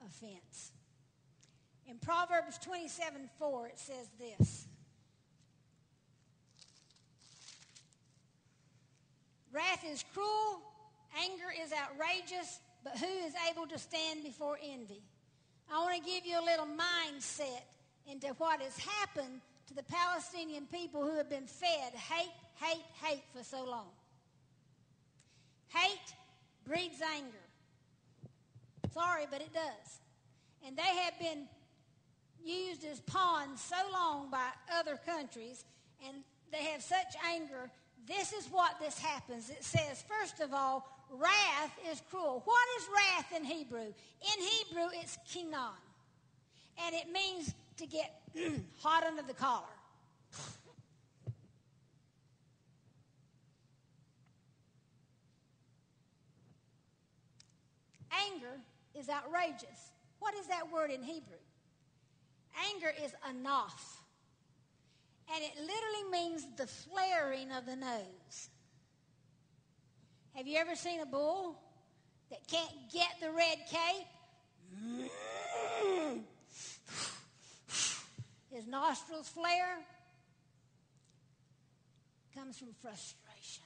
offense. In Proverbs 27:4, it says this: wrath is cruel, anger is outrageous, but who is able to stand before envy? I want to give you a little mindset into what has happened to the Palestinian people who have been fed hate, hate, hate for so long. Hate breeds anger. Sorry, but it does. And they have been used as pawns so long by other countries, and they have such anger. This is what this happens. It says, first of all, wrath is cruel. What is wrath in Hebrew? In Hebrew, it's kinan. And it means to get hot under the collar. Anger is outrageous. What is that word in Hebrew? Anger is anaf. And it literally means the flaring of the nose. Have you ever seen a bull that can't get the red cape? His nostrils flare. Comes from frustration.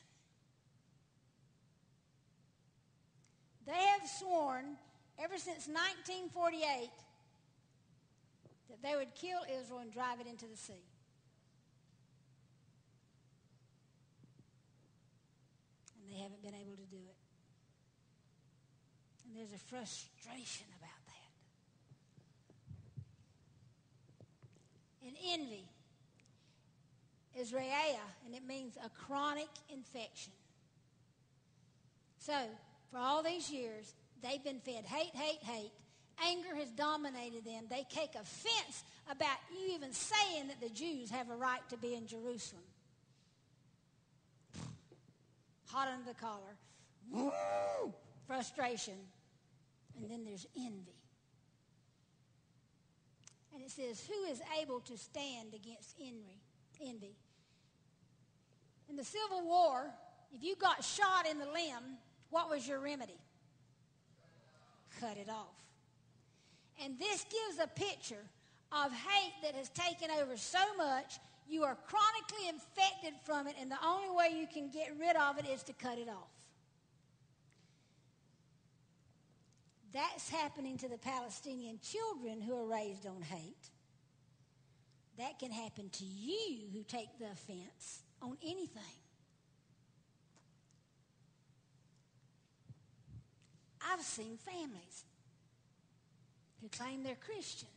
They have sworn ever since 1948 that they would kill Israel and drive it into the sea. And they haven't been able to do it. And there's a frustration about that. And envy is re'ah, and it means a chronic infection. So, for all these years, they've been fed hate, hate, hate. Anger has dominated them. They take offense about you even saying that the Jews have a right to be in Jerusalem. Hot under the collar. Woo! Frustration. And then there's envy. And it says, who is able to stand against envy? In the Civil War, if you got shot in the limb, what was your remedy? Cut it off. And this gives a picture of hate that has taken over so much, you are chronically infected from it, and the only way you can get rid of it is to cut it off. That's happening to the Palestinian children who are raised on hate. That can happen to you who take the offense on anything. I've seen families who claim they're Christian.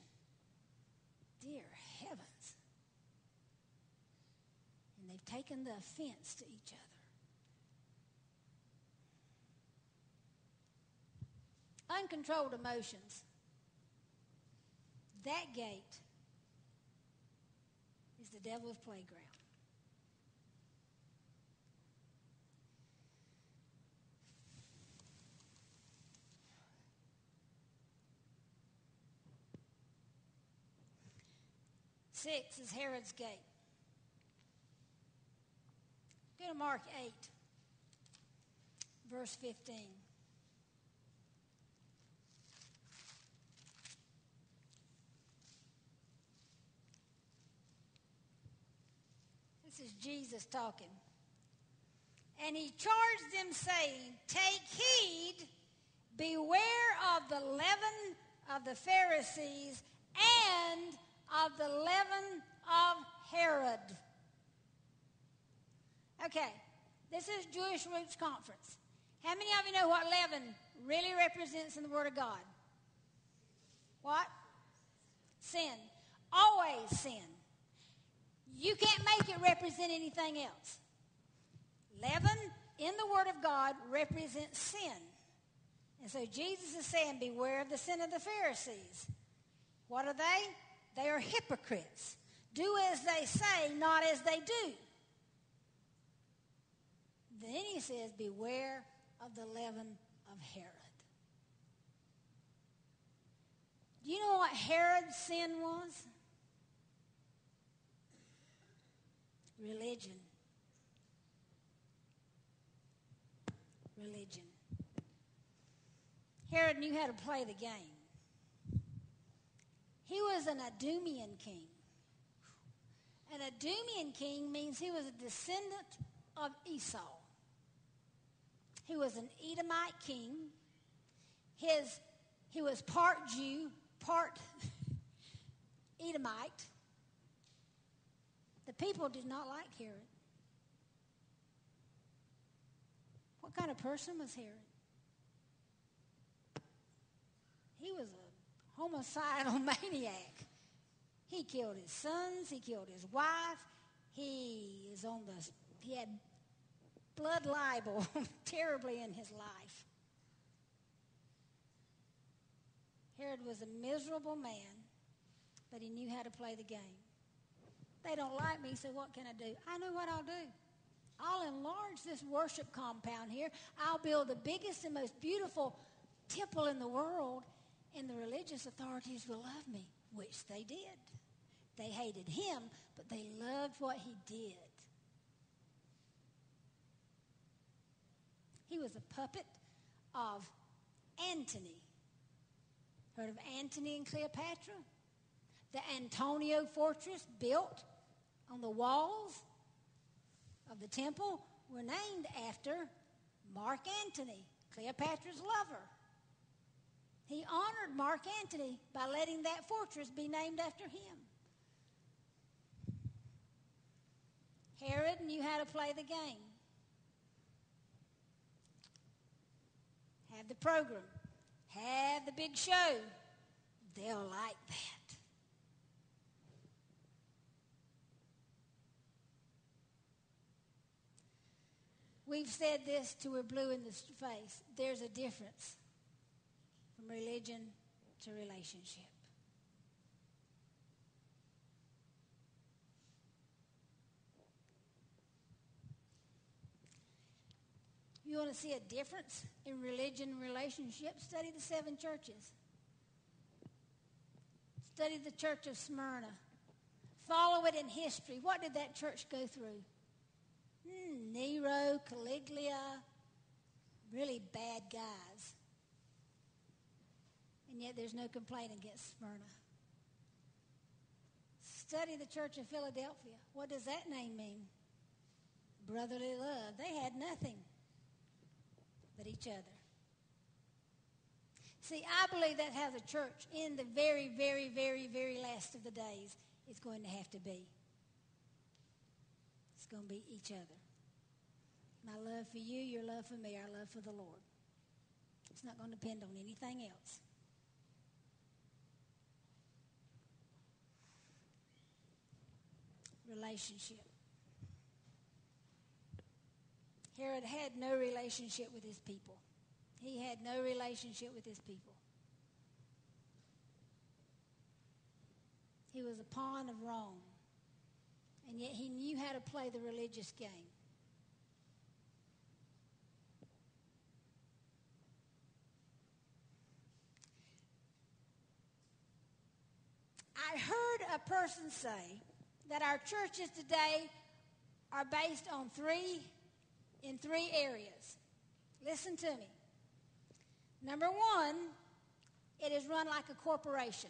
Dear heavens. And they've taken the offense to each other. Uncontrolled emotions. That gate is the devil's playground. Six is Herod's gate. Go to Mark 8, verse 15. This is Jesus talking. And he charged them, saying, take heed, beware of the leaven of the Pharisees and of the leaven of Herod. Okay, this is Jewish Roots Conference. How many of you know what leaven really represents in the Word of God? What? Sin. Always sin. You can't make it represent anything else. Leaven in the Word of God represents sin. And so Jesus is saying, beware of the sin of the Pharisees. What are they? They are hypocrites. Do as they say, not as they do. Then he says, beware of the leaven of Herod. Do you know what Herod's sin was? Religion. Herod knew how to play the game. He was an Idumean king. An Idumean king means he was a descendant of Esau. He was an Edomite king. He was part Jew, part Edomite. The people did not like Herod. What kind of person was Herod? He was a homicidal maniac. He killed his sons. He killed his wife. He had blood libel terribly in his life. Herod was a miserable man, but he knew how to play the game. They don't like me, so what can I do? I know what I'll do. I'll enlarge this worship compound here. I'll build the biggest and most beautiful temple in the world, and the religious authorities will love me, which they did. They hated him, but they loved what he did. He was a puppet of Antony. Heard of Antony and Cleopatra? The Antonio fortress built on the walls of the temple were named after Mark Antony, Cleopatra's lover. He honored Mark Antony by letting that fortress be named after him. Herod knew how to play the game. Have the program. Have the big show. They'll like that. We've said this till we're blue in the face. There's a difference from religion to relationship. You want to see a difference in religion and relationship? Study the 7 churches. Study the church of Smyrna. Follow it in history. What did that church go through? Nero, Caligula, really bad guys. And yet there's no complaint against Smyrna. Study the church of Philadelphia. What does that name mean? Brotherly love. They had nothing but each other. See, I believe that's how the church in the very, very, very, very last of the days is going to have to be. It's going to be each other. My love for you, your love for me, our love for the Lord. It's not going to depend on anything else. Relationship. Herod had no relationship with his people. He had no relationship with his people. He was a pawn of Rome. And yet he knew how to play the religious game. I heard a person say that our churches today are based on three areas. Listen to me. Number one, it is run like a corporation.